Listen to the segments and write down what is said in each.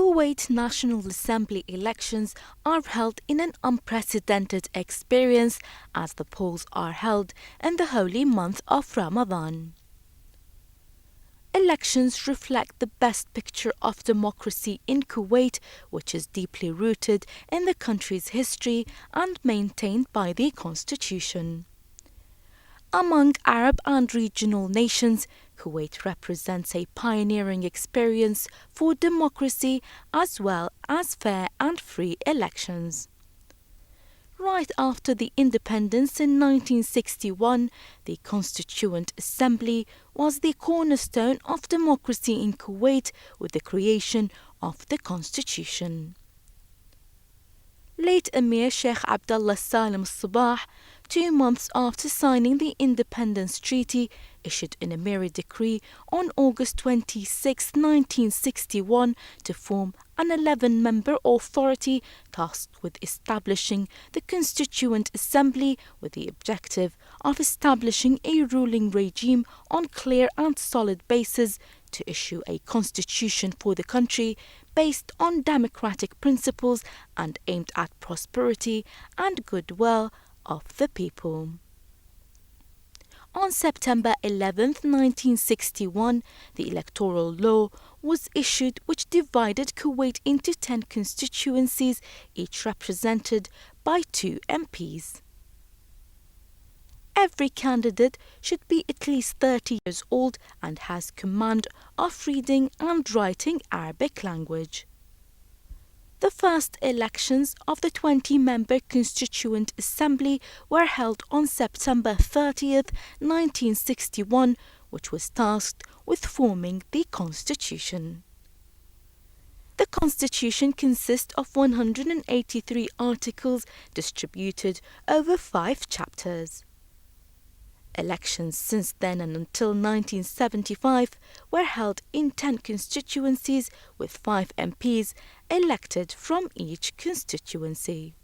Kuwait National Assembly elections are held in an unprecedented experience as the polls are held in the holy month of Ramadan. Elections reflect the best picture of democracy in Kuwait, which is deeply rooted in the country's history and maintained by the constitution. Among Arab and regional nations, Kuwait represents a pioneering experience for democracy as well as fair and free elections. Right after the independence in 1961, the Constituent Assembly was the cornerstone of democracy in Kuwait with the creation of the Constitution. Late Emir Sheikh Abdullah Salim Sabah, 2 months after signing the Independence Treaty, issued an Emiri decree on August 26, 1961 to form an 11-member authority tasked with establishing the Constituent Assembly with the objective of establishing a ruling regime on clear and solid basis to issue a constitution for the country based on democratic principles and aimed at prosperity and goodwill of the people. On September 11, 1961, the electoral law was issued which divided Kuwait into 10 constituencies, each represented by 2 MPs. Every candidate should be at least 30 years old and has command of reading and writing Arabic language. The first elections of the 20-member Constituent Assembly were held on September 30, 1961, which was tasked with forming the Constitution. The Constitution consists of 183 articles distributed over 5 chapters. Elections since then and until 1975 were held in 10 constituencies with 5 MPs elected from each constituency.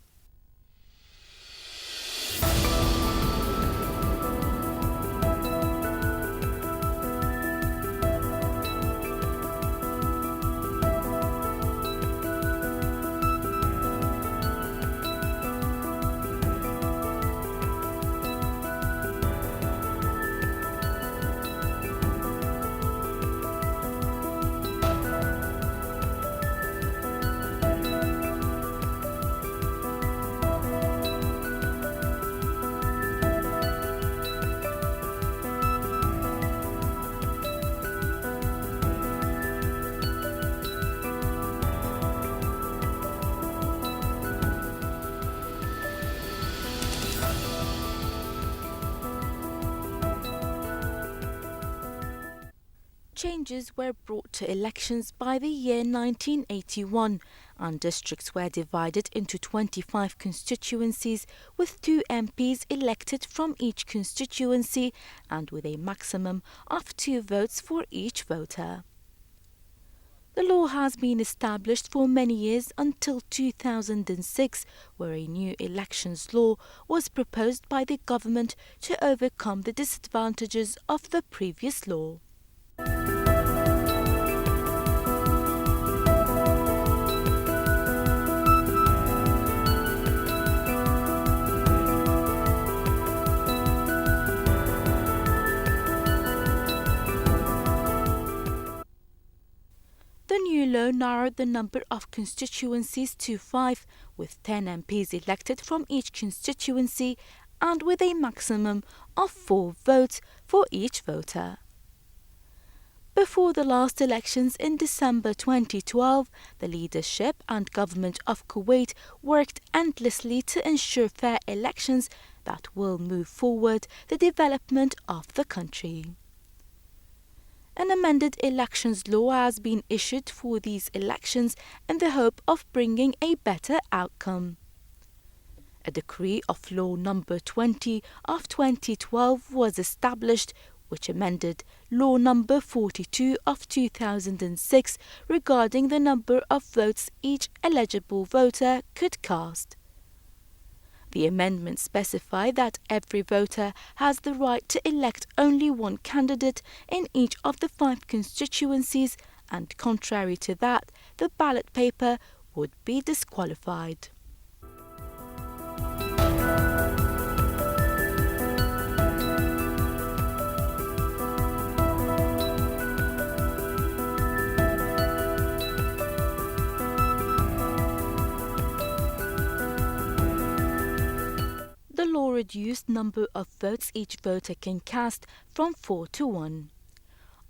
Changes were brought to elections by the year 1981, and districts were divided into 25 constituencies with 2 MPs elected from each constituency and with a maximum of 2 votes for each voter. The law has been established for many years until 2006, where a new elections law was proposed by the government to overcome the disadvantages of the previous law. The new law narrowed the number of constituencies to 5, with 10 MPs elected from each constituency and with a maximum of 4 votes for each voter. Before the last elections in December 2012, the leadership and government of Kuwait worked endlessly to ensure fair elections that will move forward the development of the country. An amended elections law has been issued for these elections in the hope of bringing a better outcome. A decree of Law No. 20 of 2012 was established, which amended Law No. 42 of 2006 regarding the number of votes each eligible voter could cast. The amendments specify that every voter has the right to elect only one candidate in each of the 5 constituencies, and contrary to that, the ballot paper would be disqualified. The law reduced number of votes each voter can cast from 4 to 1.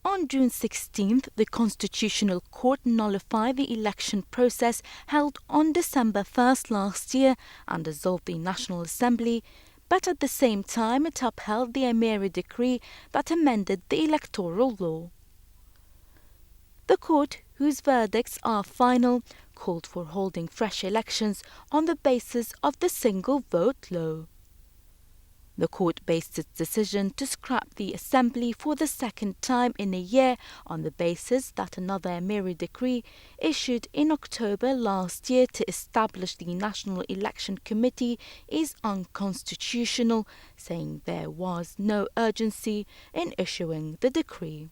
On June 16th, the Constitutional Court nullified the election process held on December 1st last year and dissolved the National Assembly, but at the same time it upheld the Emiri decree that amended the electoral law. The court, whose verdicts are final, called for holding fresh elections on the basis of the single vote law. The court based its decision to scrap the assembly for the second time in a year on the basis that another Emiri decree issued in October last year to establish the National Election Committee is unconstitutional, saying there was no urgency in issuing the decree.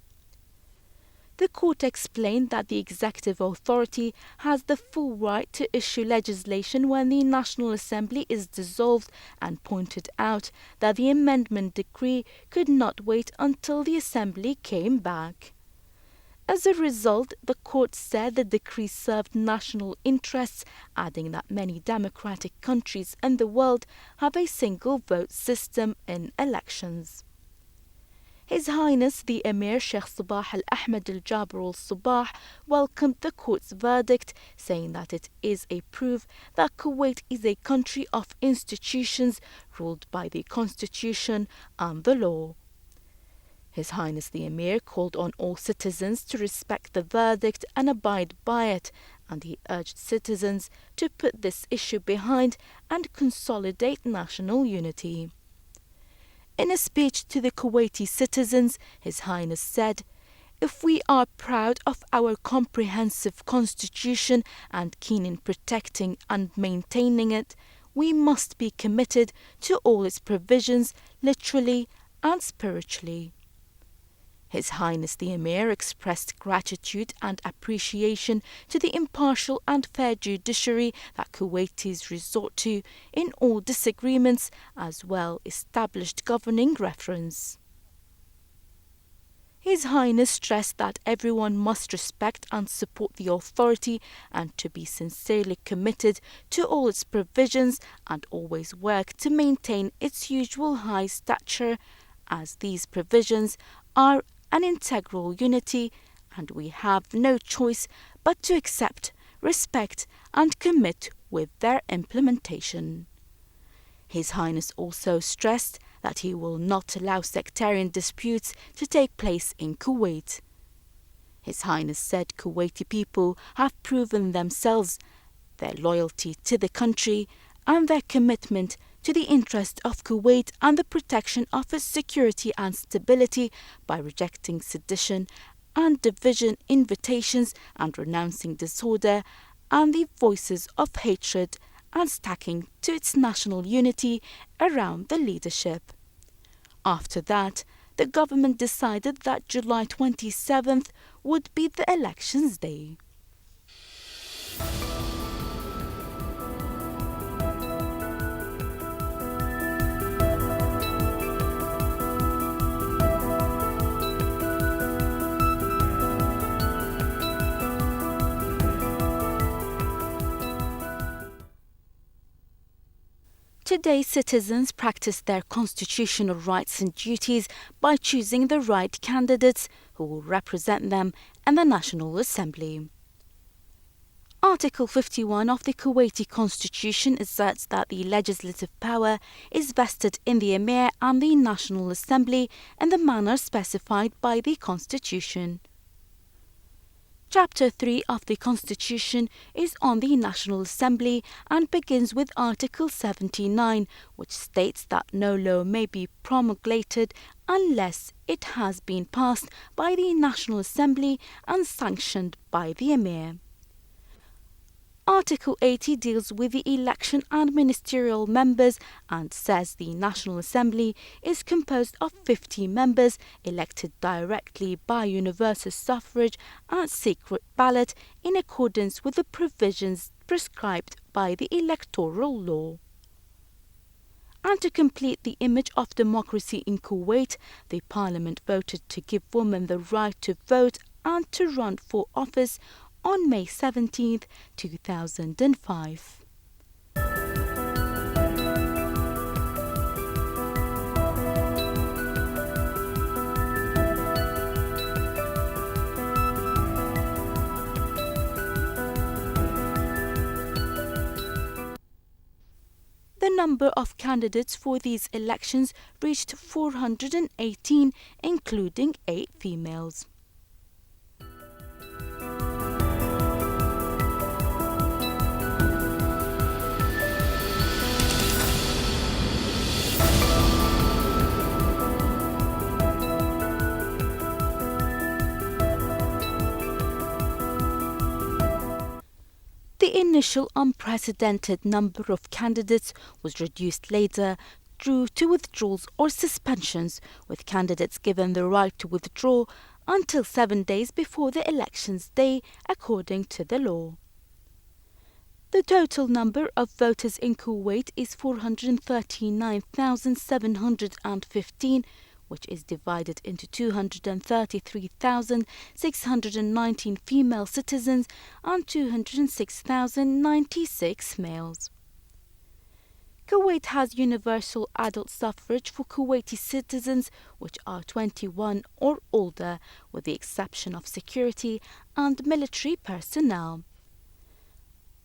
The court explained that the executive authority has the full right to issue legislation when the National Assembly is dissolved and pointed out that the amendment decree could not wait until the Assembly came back. As a result, the court said the decree served national interests, adding that many democratic countries in the world have a single vote system in elections. His Highness the Emir Sheikh Sabah al-Ahmed al-Jabr al-Sabah welcomed the court's verdict, saying that it is a proof that Kuwait is a country of institutions ruled by the constitution and the law. His Highness the Emir called on all citizens to respect the verdict and abide by it, and he urged citizens to put this issue behind and consolidate national unity. In a speech to the Kuwaiti citizens, His Highness said, "If we are proud of our comprehensive constitution and keen in protecting and maintaining it, we must be committed to all its provisions literally and spiritually." His Highness the Emir expressed gratitude and appreciation to the impartial and fair judiciary that Kuwaitis resort to in all disagreements, as well established governing reference. His Highness stressed that everyone must respect and support the authority and to be sincerely committed to all its provisions and always work to maintain its usual high stature, as these provisions are an integral unity, and we have no choice but to accept, respect, and commit with their implementation. His Highness also stressed that he will not allow sectarian disputes to take place in Kuwait. His Highness said Kuwaiti people have proven themselves, their loyalty to the country, and their commitment to the interest of Kuwait and the protection of its security and stability by rejecting sedition and division invitations and renouncing disorder and the voices of hatred and sticking to its national unity around the leadership. After that, the government decided that July 27th would be the elections day. Today, citizens practice their constitutional rights and duties by choosing the right candidates who will represent them in the National Assembly. Article 51 of the Kuwaiti Constitution asserts that the legislative power is vested in the Emir and the National Assembly in the manner specified by the Constitution. Chapter 3 of the Constitution is on the National Assembly and begins with Article 79, which states that no law may be promulgated unless it has been passed by the National Assembly and sanctioned by the Emir. Article 80 deals with the election and ministerial members and says the National Assembly is composed of 50 members elected directly by universal suffrage and secret ballot in accordance with the provisions prescribed by the electoral law. And to complete the image of democracy in Kuwait, the Parliament voted to give women the right to vote and to run for office on May 17, 2005. The number of candidates for these elections reached 418, including 8 females. The initial unprecedented number of candidates was reduced later due to withdrawals or suspensions, with candidates given the right to withdraw until 7 days before the election's day, according to the law. The total number of voters in Kuwait is 439,715, which is divided into 233,619 female citizens and 206,096 males. Kuwait has universal adult suffrage for Kuwaiti citizens which are 21 or older, with the exception of security and military personnel.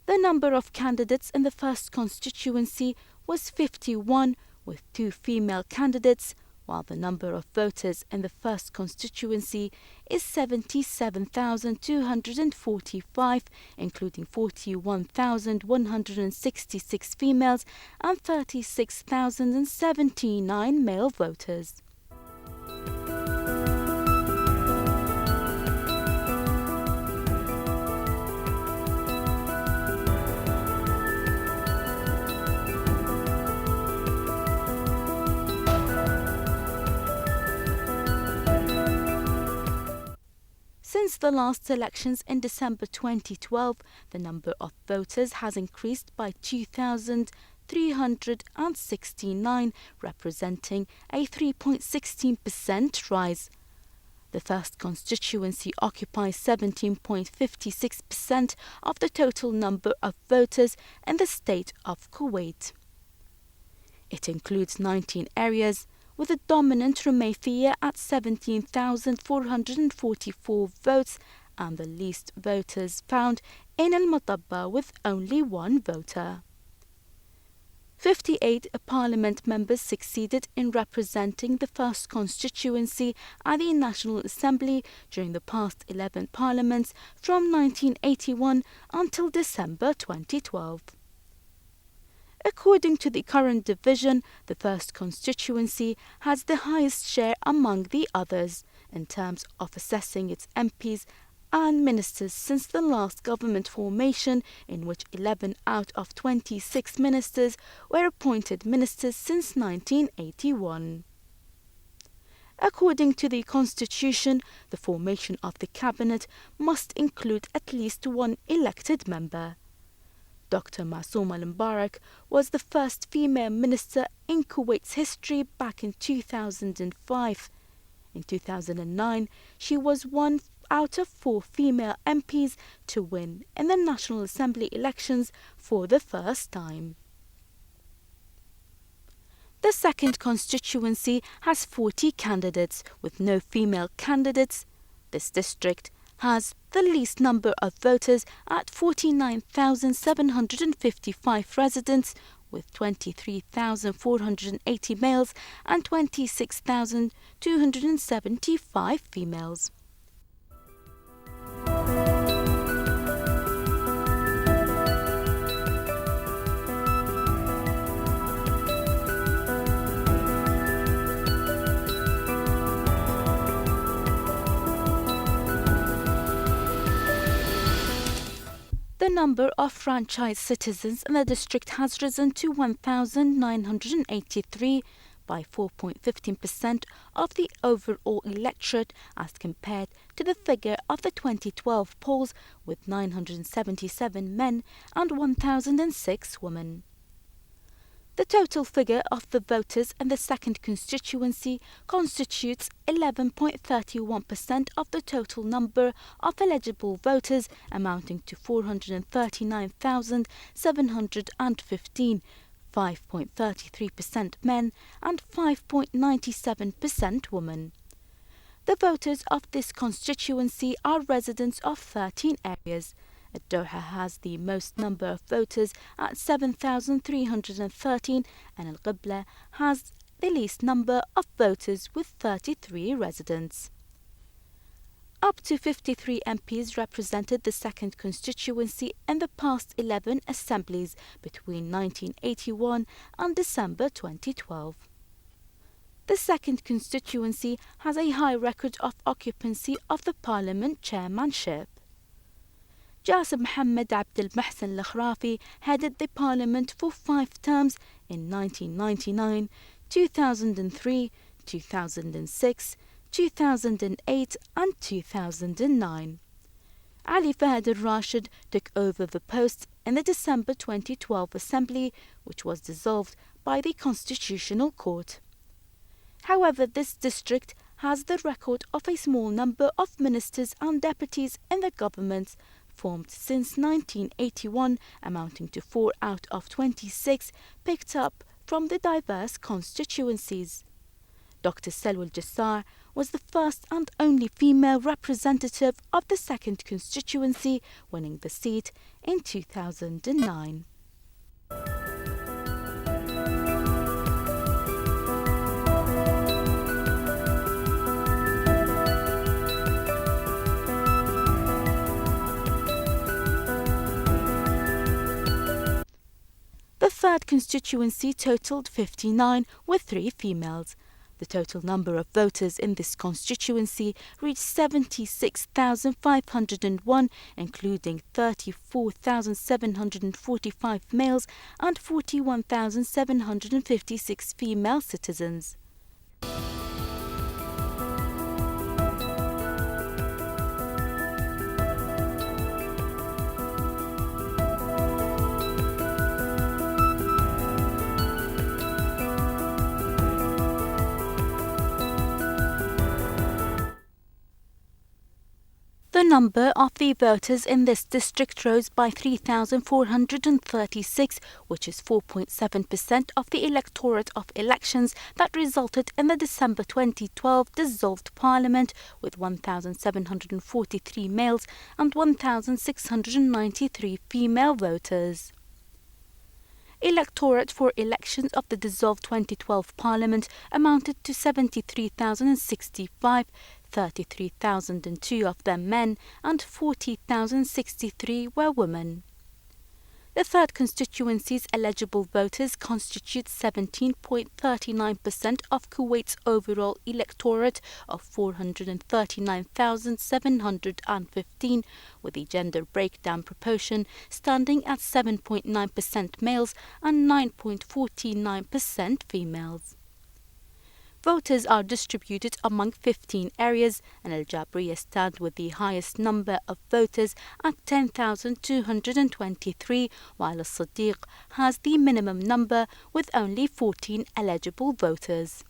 The number of candidates in the first constituency was 51, with 2 female candidates, while the number of voters in the first constituency is 77,245, including 41,166 females and 36,079 male voters. Since the last elections in December 2012, the number of voters has increased by 2,369, representing a 3.16% rise. The first constituency occupies 17.56% of the total number of voters in the state of Kuwait. It includes 19 areas, with the dominant Rumaythiyya at 17,444 votes and the least voters found in Al-Matabba with only 1 voter. 58 parliament members succeeded in representing the first constituency at the National Assembly during the past 11 parliaments from 1981 until December 2012. According to the current division, the first constituency has the highest share among the others in terms of assessing its MPs and ministers since the last government formation, in which 11 out of 26 ministers were appointed ministers since 1981. According to the Constitution, the formation of the cabinet must include at least 1 elected member. Dr. Masoom al-Mubarak was the first female minister in Kuwait's history back in 2005. In 2009, she was 1 out of 4 female MPs to win in the National Assembly elections for the first time. The second constituency has 40 candidates with no female candidates. This district has the least number of voters at 49,755 residents, with 23,480 males and 26,275 females. The The number of franchise citizens in the district has risen to 1,983 by 4.15% of the overall electorate as compared to the figure of the 2012 polls with 977 men and 1,006 women. The total figure of the voters in the second constituency constitutes 11.31% of the total number of eligible voters, amounting to 439,715, 5.33% men and 5.97% women. The voters of this constituency are residents of 13 areas. Doha has the most number of voters at 7,313 and Al-Qibla has the least number of voters with 33 residents. Up to 53 MPs represented the second constituency in the past 11 assemblies between 1981 and December 2012. The second constituency has a high record of occupancy of the parliament chairmanship. Jassim Mohammed Abdel Mohsen Al-Khrafi headed the parliament for 5 terms in 1999, 2003, 2006, 2008 and 2009. Ali Fahad al-Rashid took over the post in the December 2012 assembly, which was dissolved by the Constitutional Court. However, this district has the record of a small number of ministers and deputies in the government, formed since 1981, amounting to 4 out of 26, picked up from the diverse constituencies. Dr. Salwa Jassar was the first and only female representative of the second constituency, winning the seat in 2009. The third constituency totalled 59, with 3 females. The total number of voters in this constituency reached 76,501, including 34,745 males and 41,756 female citizens. The number of the voters in this district rose by 3,436, which is 4.7% of the electorate of elections that resulted in the December 2012 dissolved parliament, with 1,743 males and 1,693 female voters. Electorate for elections of the dissolved 2012 Parliament amounted to 73,065, 33,002 of them men and 40,063 were women. The third constituency's eligible voters constitute 17.39% of Kuwait's overall electorate of 439,715, with a gender breakdown proportion standing at 7.9% males and 9.49% females. Voters are distributed among 15 areas, and Al Jabriya stand with the highest number of voters at 10,223, while Al Sadiq has the minimum number with only 14 eligible voters.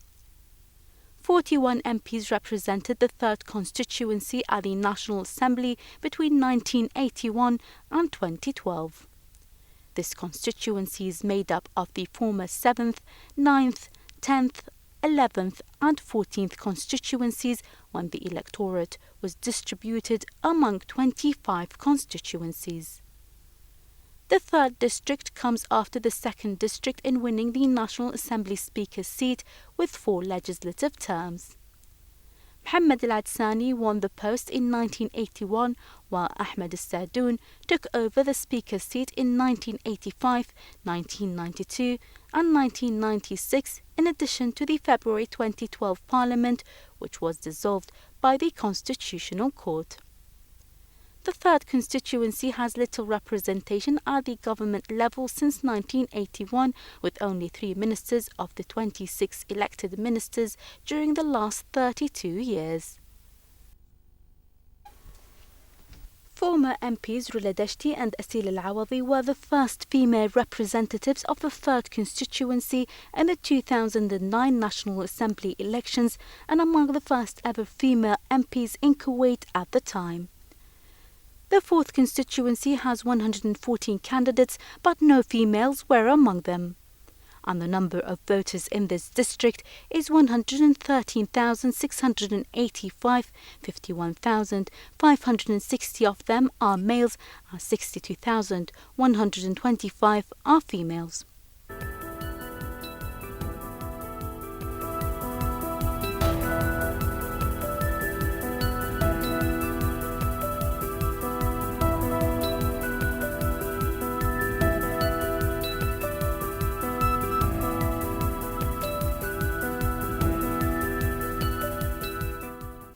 41 MPs represented the third constituency at the National Assembly between 1981 and 2012. This constituency is made up of the former 7th, 9th, 10th, 11th and 14th constituencies when the electorate was distributed among 25 constituencies. The third district comes after the second district in winning the National Assembly Speaker's seat with 4 legislative terms. Mohammed Al-Adsani won the post in 1981, while Ahmed Al-Sadoun took over the Speaker's seat in 1985, 1992 and 1996, in addition to the February 2012 Parliament, which was dissolved by the Constitutional Court. The 3rd constituency has little representation at the government level since 1981, with only 3 ministers of the 26 elected ministers during the last 32 years. Former MPs Rula Dashti and Asil Al-Awadi were the first female representatives of the 3rd constituency in the 2009 National Assembly elections and among the first ever female MPs in Kuwait at the time. The 4th constituency has 114 candidates, but no females were among them. And the number of voters in this district is 113,685, 51,560 of them are males, and 62,125 are females.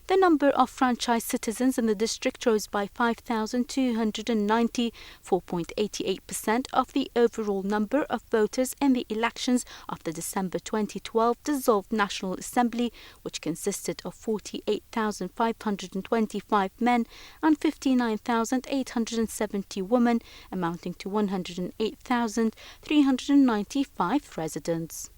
The number of franchise citizens in the district rose by 5,290, 4.88% of the overall number of voters in the elections of the December 2012 dissolved National Assembly, which consisted of 48,525 men and 59,870 women, amounting to 108,395 residents.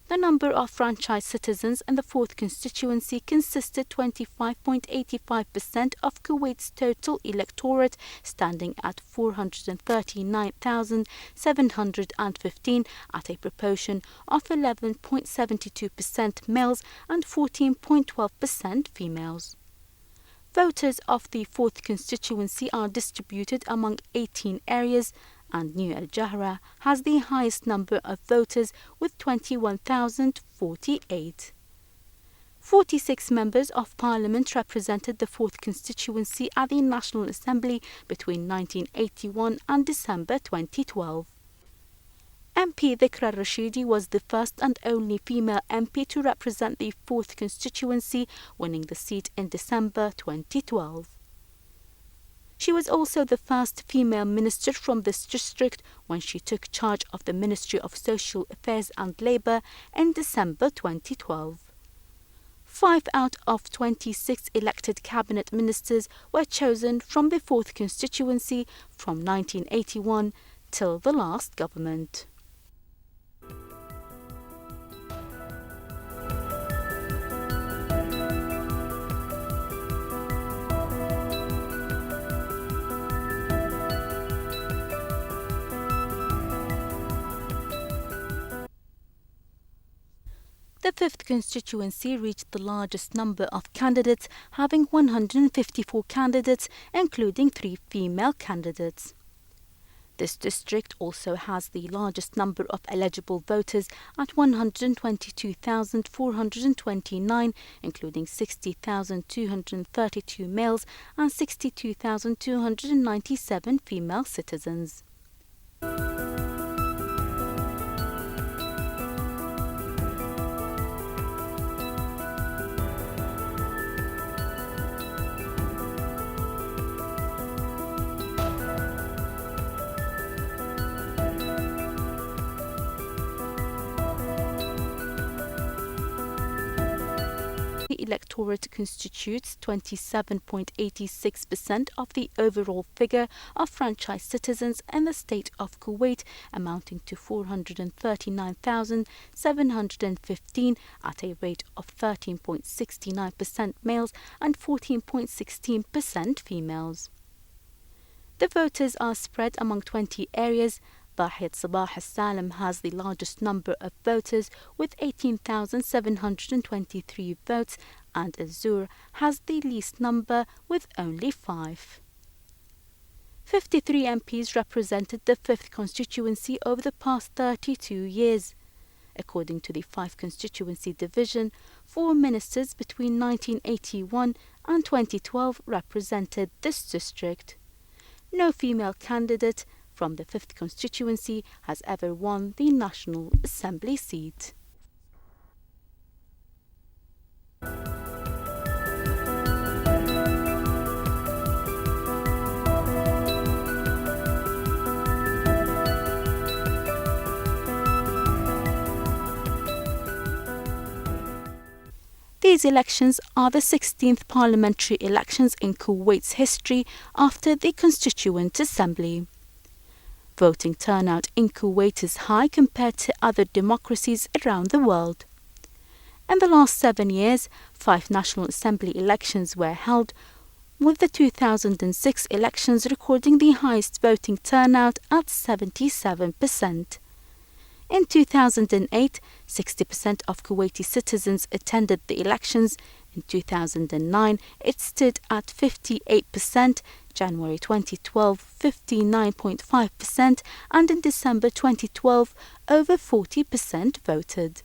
The number of franchise citizens in the 4th constituency consisted 25.85% of Kuwait's total electorate, standing at 439,715 at a proportion of 11.72% males and 14.12% females. Voters of the 4th constituency are distributed among 18 areas, and New Al Jahra has the highest number of voters with 21,048. 46 members of parliament represented the 4th constituency at the National Assembly between 1981 and December 2012. MP Dhikra Rashidi was the first and only female MP to represent the 4th constituency, winning the seat in December 2012. She was also the first female minister from this district when she took charge of the Ministry of Social Affairs and Labour in December 2012. 5 out of 26 elected cabinet ministers were chosen from the 4th constituency from 1981 till the last government. The 5th constituency reached the largest number of candidates, having 154 candidates, including 3 female candidates. This district also has the largest number of eligible voters at 122,429, including 60,232 males and 62,297 female citizens. The electorate constitutes 27.86% of the overall figure of franchise citizens in the state of Kuwait, amounting to 439,715 at a rate of 13.69% males and 14.16% females. The voters are spread among 20 areas. Bahid Sabah al-Salam has the largest number of voters with 18,723 votes, and Azur has the least number with only 5. 53 MPs represented the 5th constituency over the past 32 years. According to the 5 constituency division, 4 ministers between 1981 and 2012 represented this district. No female candidate from the 5th constituency has ever won the National Assembly seat. These elections are the 16th parliamentary elections in Kuwait's history after the Constituent Assembly. Voting turnout in Kuwait is high compared to other democracies around the world. In the last 7 years, 5 National Assembly elections were held, with the 2006 elections recording the highest voting turnout at 77%. In 2008, 60% of Kuwaiti citizens attended the elections. In 2009, it stood at 58%, January 2012, 59.5%, and in December 2012, over 40% voted.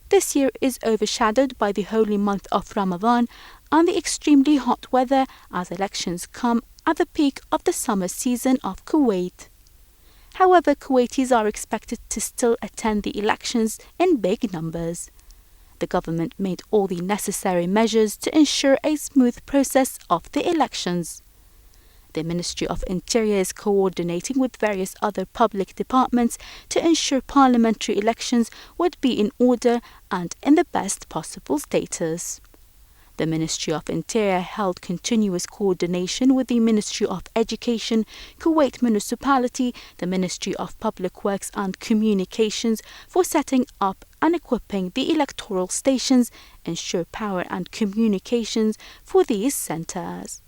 This year is overshadowed by the holy month of Ramadan and the extremely hot weather as elections come at the peak of the summer season of Kuwait. However, Kuwaitis are expected to still attend the elections in big numbers. The government made all the necessary measures to ensure a smooth process of the elections. The Ministry of Interior is coordinating with various other public departments to ensure parliamentary elections would be in order and in the best possible status. The Ministry of Interior held continuous coordination with the Ministry of Education, Kuwait Municipality, the Ministry of Public Works and Communications for setting up and equipping the electoral stations, ensure power and communications for these centres.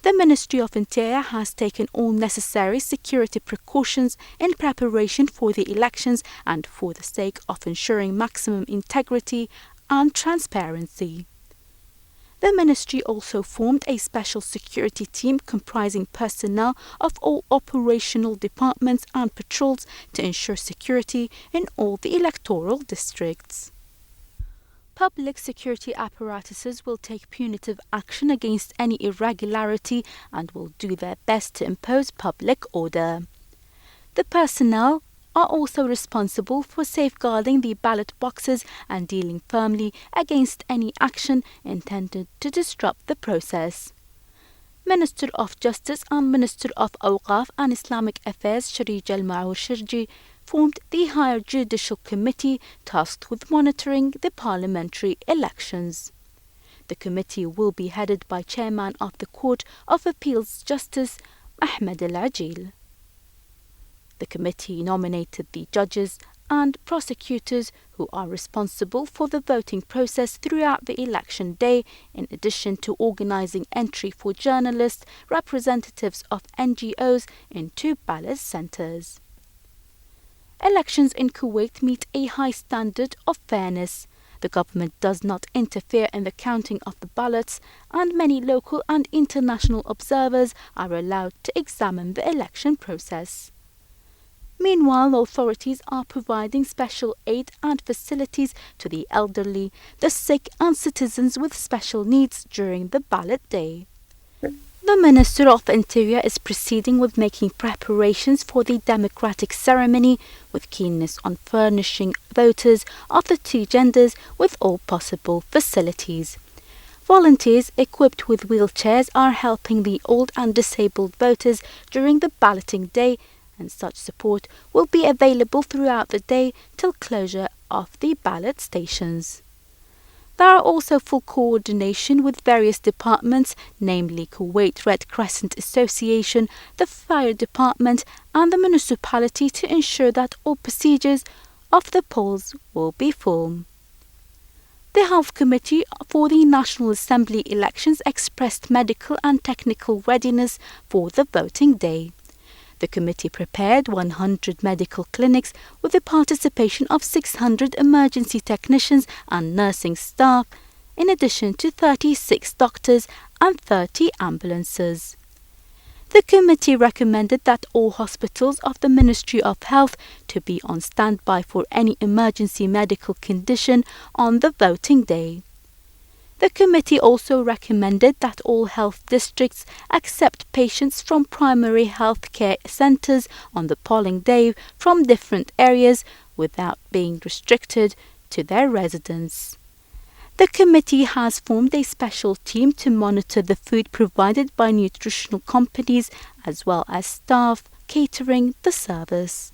The Ministry of Interior has taken all necessary security precautions in preparation for the elections and for the sake of ensuring maximum integrity and transparency. The Ministry also formed a special security team comprising personnel of all operational departments and patrols to ensure security in all the electoral districts. Public security apparatuses will take punitive action against any irregularity and will do their best to impose public order. The personnel are also responsible for safeguarding the ballot boxes and dealing firmly against any action intended to disrupt the process. Minister of Justice and Minister of Awqaf and Islamic Affairs Sharij Al-Ma'ur Shirji formed the Higher Judicial Committee tasked with monitoring the parliamentary elections. The committee will be headed by Chairman of the Court of Appeals Justice Ahmed Al-Ajil. The committee nominated the judges and prosecutors who are responsible for the voting process throughout the election day, in addition to organising entry for journalists, representatives of NGOs into ballot centres. Elections in Kuwait meet a high standard of fairness. The government does not interfere in the counting of the ballots, and many local and international observers are allowed to examine the election process. Meanwhile, authorities are providing special aid and facilities to the elderly, the sick and citizens with special needs during the ballot day. The Minister of Interior is proceeding with making preparations for the democratic ceremony with keenness on furnishing voters of the two genders with all possible facilities. Volunteers equipped with wheelchairs are helping the old and disabled voters during the balloting day, and such support will be available throughout the day till closure of the ballot stations. There are also full coordination with various departments, namely Kuwait Red Crescent Association, the Fire Department and the municipality, to ensure that all procedures of the polls will be full. The Health Committee for the National Assembly elections expressed medical and technical readiness for the voting day. The committee prepared 100 medical clinics with the participation of 600 emergency technicians and nursing staff, in addition to 36 doctors and 30 ambulances. The committee recommended that all hospitals of the Ministry of Health to be on standby for any emergency medical condition on the voting day. The committee also recommended that all health districts accept patients from primary health care centres on the polling day from different areas without being restricted to their residence. The committee has formed a special team to monitor the food provided by nutritional companies as well as staff catering the service.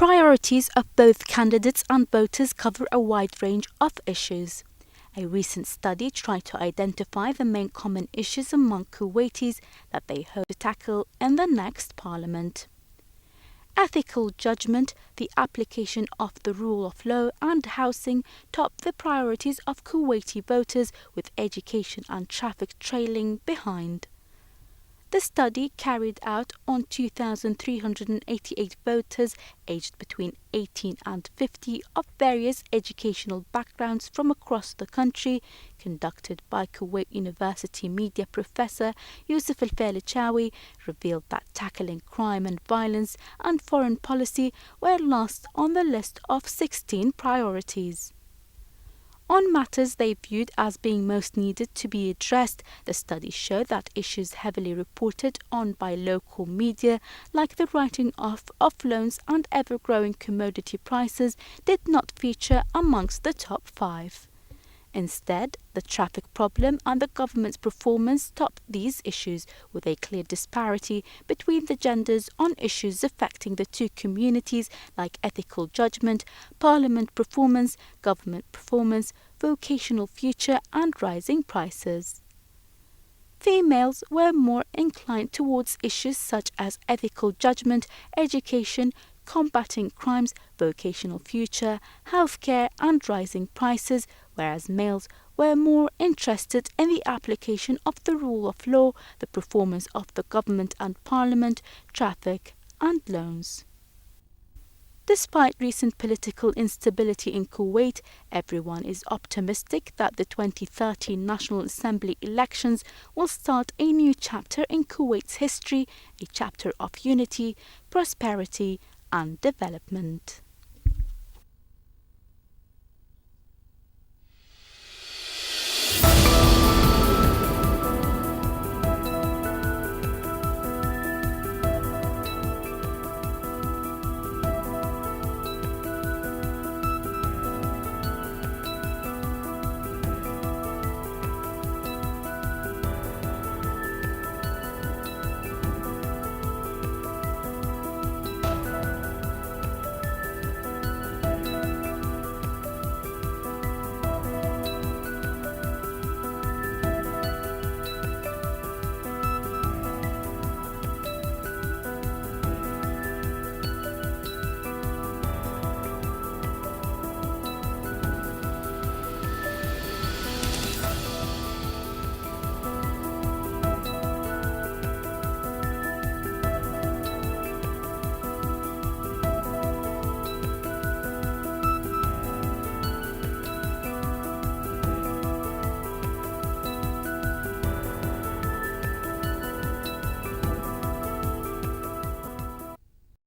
priorities of both candidates and voters cover a wide range of issues. A recent study tried to identify the main common issues among Kuwaitis that they hope to tackle in the next parliament. Ethical judgment, the application of the rule of law, and housing top the priorities of Kuwaiti voters, with education and traffic trailing behind. The study, carried out on 2,388 voters aged between 18 and 50 of various educational backgrounds from across the country, conducted by Kuwait University media professor Yusuf Al-Falichawi, revealed that tackling crime and violence and foreign policy were last on the list of 16 priorities. On matters they viewed as being most needed to be addressed, the study showed that issues heavily reported on by local media, like the writing off of loans and ever-growing commodity prices, did not feature amongst the top 5. Instead, the traffic problem and the government's performance topped these issues, with a clear disparity between the genders on issues affecting the two communities like ethical judgment, parliament performance, government performance, vocational future and rising prices. Females were more inclined towards issues such as ethical judgment, education, combating crimes, vocational future, healthcare and rising prices, whereas males were more interested in the application of the rule of law, the performance of the government and parliament, traffic and loans. Despite recent political instability in Kuwait, everyone is optimistic that the 2030 National Assembly elections will start a new chapter in Kuwait's history, a chapter of unity, prosperity and development.